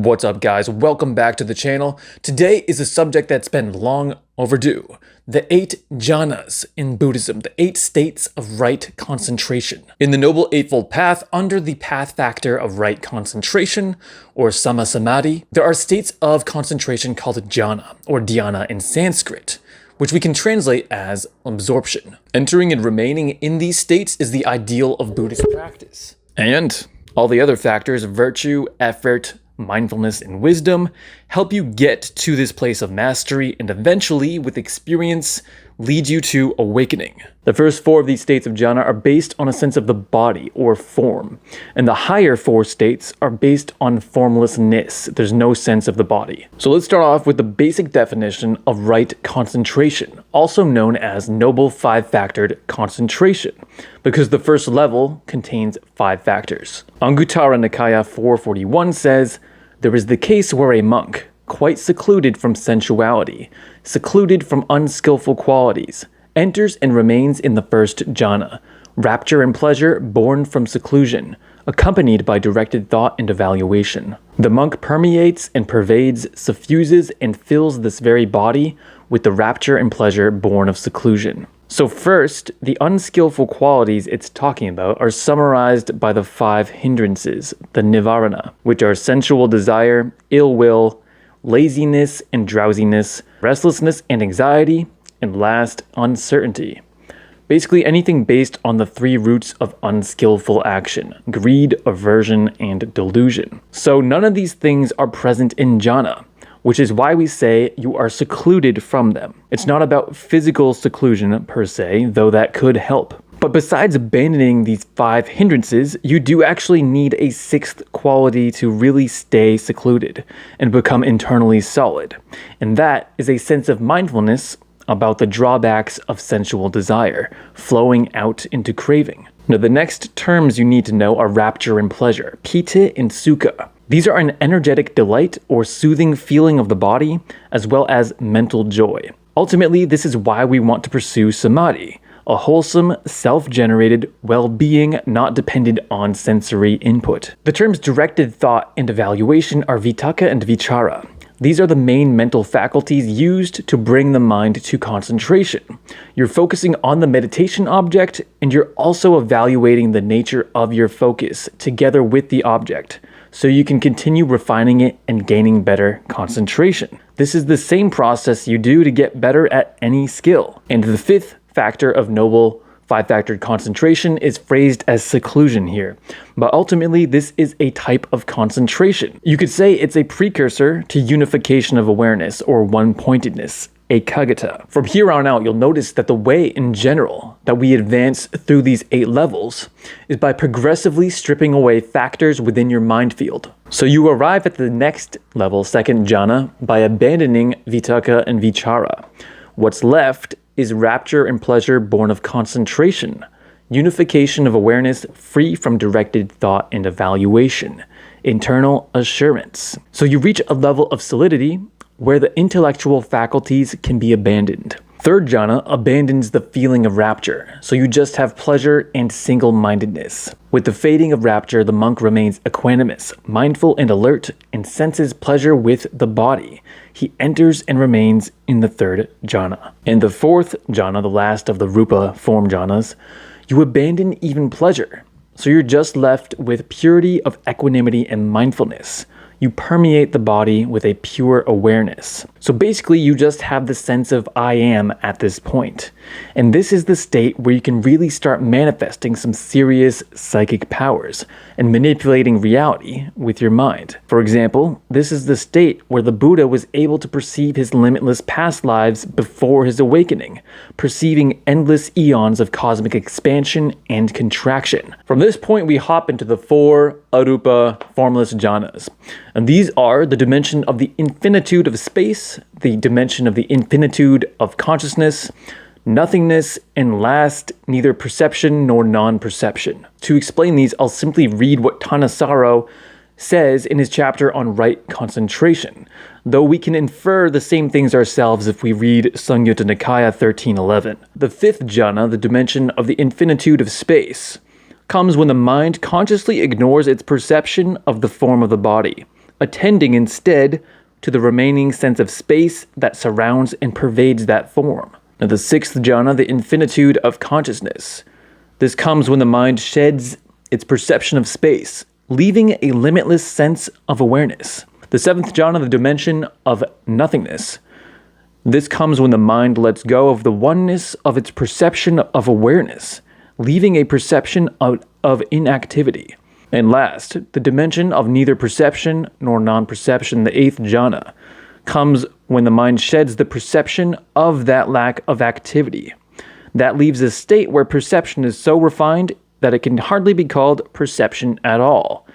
What's up, guys? Welcome back to the channel. Today is a subject that's been long overdue. The 8 jhanas in Buddhism, the 8 states of right concentration. In the Noble Eightfold Path, under the path factor of right concentration, or Samadhi, there are states of concentration called jhana, or dhyāna in Sanskrit, which we can translate as absorption. Entering and remaining in these states is the ideal of Buddhist practice. And all the other factors, virtue, effort, mindfulness, and wisdom, help you get to this place of mastery and eventually, with experience, lead you to awakening. The first 4 of these states of jhana are based on a sense of the body or form, and the higher 4 states are based on formlessness. There's no sense of the body. So let's start off with the basic definition of right concentration, also known as Noble 5-factored concentration, because the first level contains 5 factors. Anguttara Nikaya 441 says, "There is the case where a monk, quite secluded from sensuality, secluded from unskillful qualities, enters and remains in the first jhana, rapture and pleasure born from seclusion, accompanied by directed thought and evaluation. The monk permeates and pervades, suffuses and fills this very body with the rapture and pleasure born of seclusion." So first, the unskillful qualities it's talking about are summarized by the 5 hindrances, the nivarana, which are sensual desire, ill will, laziness and drowsiness, restlessness and anxiety, and last, uncertainty. Basically anything based on the 3 roots of unskillful action: greed, aversion, and delusion. So none of these things are present in jhana, which is why we say you are secluded from them. It's not about physical seclusion per se, though that could help. But besides abandoning these 5 hindrances, you do actually need a 6th quality to really stay secluded and become internally solid. And that is a sense of mindfulness about the drawbacks of sensual desire, flowing out into craving. Now, the next terms you need to know are rapture and pleasure, piti and sukha. These are an energetic delight or soothing feeling of the body, as well as mental joy. Ultimately, this is why we want to pursue samadhi, a wholesome, self-generated well-being not dependent on sensory input. The terms directed thought and evaluation are vitakka and vichara. These are the main mental faculties used to bring the mind to concentration. You're focusing on the meditation object, and you're also evaluating the nature of your focus together with the object, so you can continue refining it and gaining better concentration. This is the same process you do to get better at any skill. And the 5th factor of Noble 5-factored concentration is phrased as seclusion here, but ultimately this is a type of concentration. You could say it's a precursor to unification of awareness or one-pointedness, ekaggata. From here on out, you'll notice that the way in general that we advance through these 8 levels is by progressively stripping away factors within your mind field. So you arrive at the next level, 2nd jhana, by abandoning vitakka and vichara. What's left is rapture and pleasure born of concentration, unification of awareness free from directed thought and evaluation, internal assurance. So you reach a level of solidity where the intellectual faculties can be abandoned. 3rd jhana abandons the feeling of rapture, so you just have pleasure and single-mindedness. With the fading of rapture, the monk remains equanimous, mindful and alert, and senses pleasure with the body. He enters and remains in the 3rd jhana. In the 4th jhana, the last of the rupa form jhanas, you abandon even pleasure, so you're just left with purity of equanimity and mindfulness. You permeate the body with a pure awareness. So basically, you just have the sense of I am at this point. And this is the state where you can really start manifesting some serious psychic powers and manipulating reality with your mind. For example, this is the state where the Buddha was able to perceive his limitless past lives before his awakening, perceiving endless eons of cosmic expansion and contraction. From this point, we hop into the 4 arupa formless jhanas. And these are the dimension of the infinitude of space, the dimension of the infinitude of consciousness, nothingness, and last, neither perception nor non-perception. To explain these, I'll simply read what Thanissaro says in his chapter on right concentration, though we can infer the same things ourselves if we read Samyutta Nikaya 1311. The 5th jhana, the dimension of the infinitude of space, comes when the mind consciously ignores its perception of the form of the body, attending instead to the remaining sense of space that surrounds and pervades that form. Now, the sixth jhana, the infinitude of consciousness. This comes when the mind sheds its perception of space, leaving a limitless sense of awareness. The seventh jhana, the dimension of nothingness. This comes when the mind lets go of the oneness of its perception of awareness, leaving a perception of inactivity. And last, the dimension of neither perception nor non-perception, the eighth jhana, comes when the mind sheds the perception of that lack of activity. That leaves a state where perception is so refined that it can hardly be called perception at all,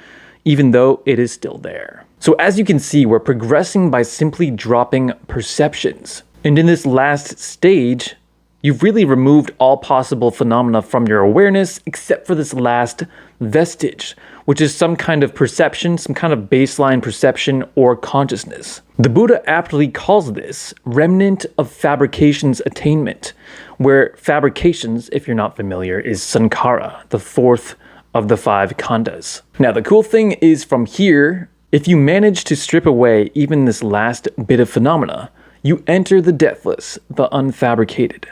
even though it is still there. So as you can see, we're progressing by simply dropping perceptions. And in this last stage, you've really removed all possible phenomena from your awareness except for this last vestige, which is some kind of perception, some kind of baseline perception or consciousness. The Buddha aptly calls this remnant of fabrications attainment, where fabrications, if you're not familiar, is sankhara, the fourth of the five khandhas. Now, the cool thing is from here, if you manage to strip away even this last bit of phenomena, you enter the deathless, the unfabricated.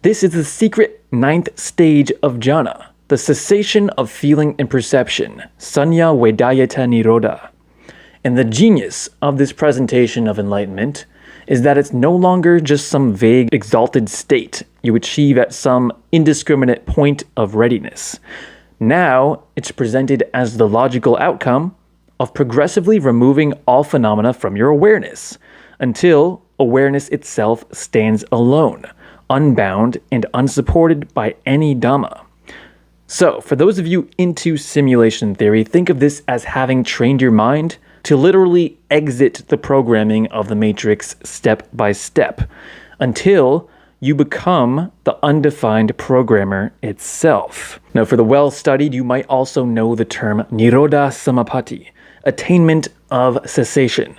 This is the secret ninth stage of jhana, the cessation of feeling and perception, sanya vedayata nirodha. And the genius of this presentation of enlightenment is that it's no longer just some vague, exalted state you achieve at some indiscriminate point of readiness. Now, it's presented as the logical outcome of progressively removing all phenomena from your awareness, until awareness itself stands alone, unbound and unsupported by any Dhamma. So, for those of you into simulation theory, think of this as having trained your mind to literally exit the programming of the matrix step by step, until you become the undefined programmer itself. Now, for the well-studied, you might also know the term Nirodha Samapatti, attainment of cessation.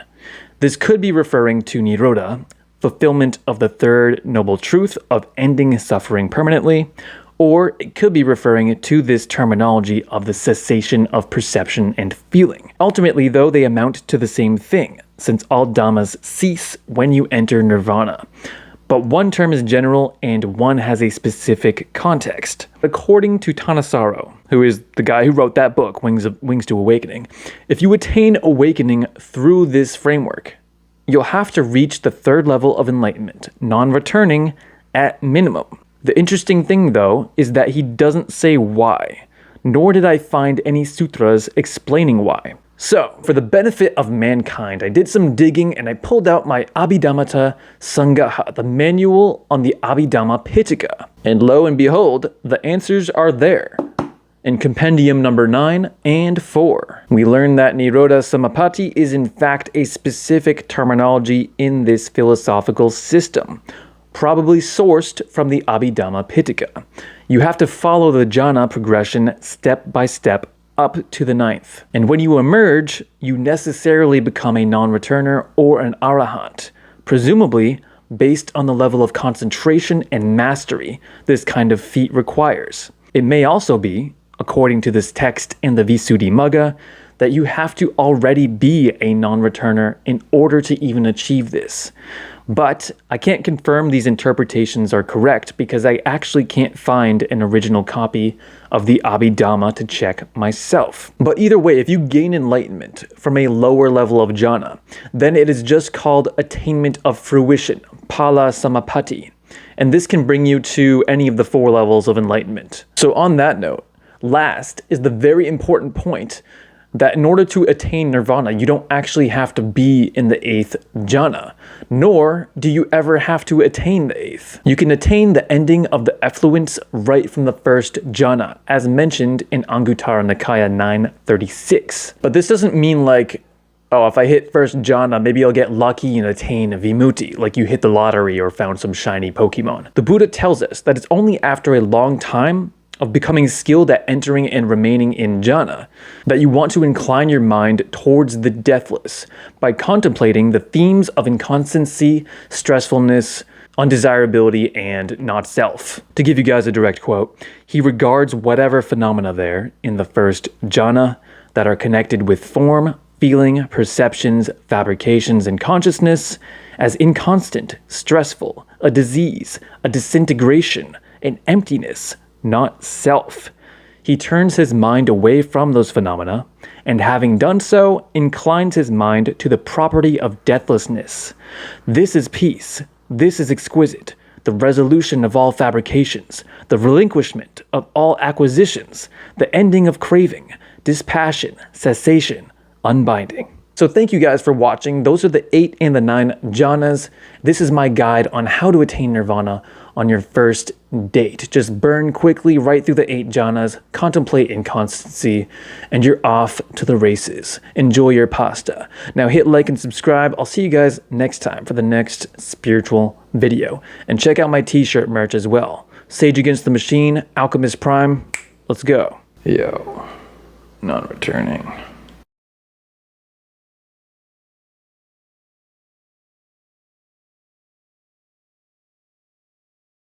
This could be referring to Nirodha, fulfillment of the third noble truth of ending suffering permanently, or it could be referring to this terminology of the cessation of perception and feeling. Ultimately, though, they amount to the same thing, since all dhammas cease when you enter nirvana. But one term is general and one has a specific context. According to Thanissaro, who is the guy who wrote that book, Wings to Awakening, if you attain awakening through this framework, you'll have to reach the third level of enlightenment, non-returning at minimum. The interesting thing, though, is that he doesn't say why, nor did I find any sutras explaining why. So, for the benefit of mankind, I did some digging and I pulled out my Abhidhammata Sangaha, the manual on the Abhidhamma Pitaka. And lo and behold, the answers are there. In compendium number 9 and 4, we learn that Nirodha Samapatti is in fact a specific terminology in this philosophical system, probably sourced from the Abhidhamma Pitaka. You have to follow the jhana progression step by step up to the 9th. And when you emerge, you necessarily become a non-returner or an arahant, presumably based on the level of concentration and mastery this kind of feat requires. It may also be, according to this text in the Visuddhimagga, that you have to already be a non-returner in order to even achieve this. But I can't confirm these interpretations are correct because I actually can't find an original copy of the Abhidhamma to check myself. But either way, if you gain enlightenment from a lower level of jhana, then it is just called attainment of fruition, phala samapatti. And this can bring you to any of the 4 levels of enlightenment. So on that note, last is the very important point that in order to attain nirvana, you don't actually have to be in the 8th jhana, nor do you ever have to attain the 8th. You can attain the ending of the effluence right from the 1st jhana, as mentioned in Anguttara Nikaya 936. But this doesn't mean like, oh, if I hit 1st jhana, maybe I'll get lucky and attain vimutti, like you hit the lottery or found some shiny Pokemon. The Buddha tells us that it's only after a long time of becoming skilled at entering and remaining in jhana, that you want to incline your mind towards the deathless by contemplating the themes of inconstancy, stressfulness, undesirability, and not self. To give you guys a direct quote, he regards whatever phenomena there in the 1st jhana that are connected with form, feeling, perceptions, fabrications, and consciousness as inconstant, stressful, a disease, a disintegration, an emptiness, not self. He turns his mind away from those phenomena, and having done so, inclines his mind to the property of deathlessness. This is peace. This is exquisite. The resolution of all fabrications, the relinquishment of all acquisitions, the ending of craving, dispassion, cessation, unbinding. So thank you guys for watching. Those are the 8 and the 9 jhanas. This is my guide on how to attain nirvana on your first date. Just burn quickly right through the 8 jhanas, contemplate inconstancy, and you're off to the races. Enjoy your pasta. Now hit like and subscribe. I'll see you guys next time for the next spiritual video. And check out my t-shirt merch as well. Sage Against the Machine, Alchemist Prime. Let's go. Yo, non-returning.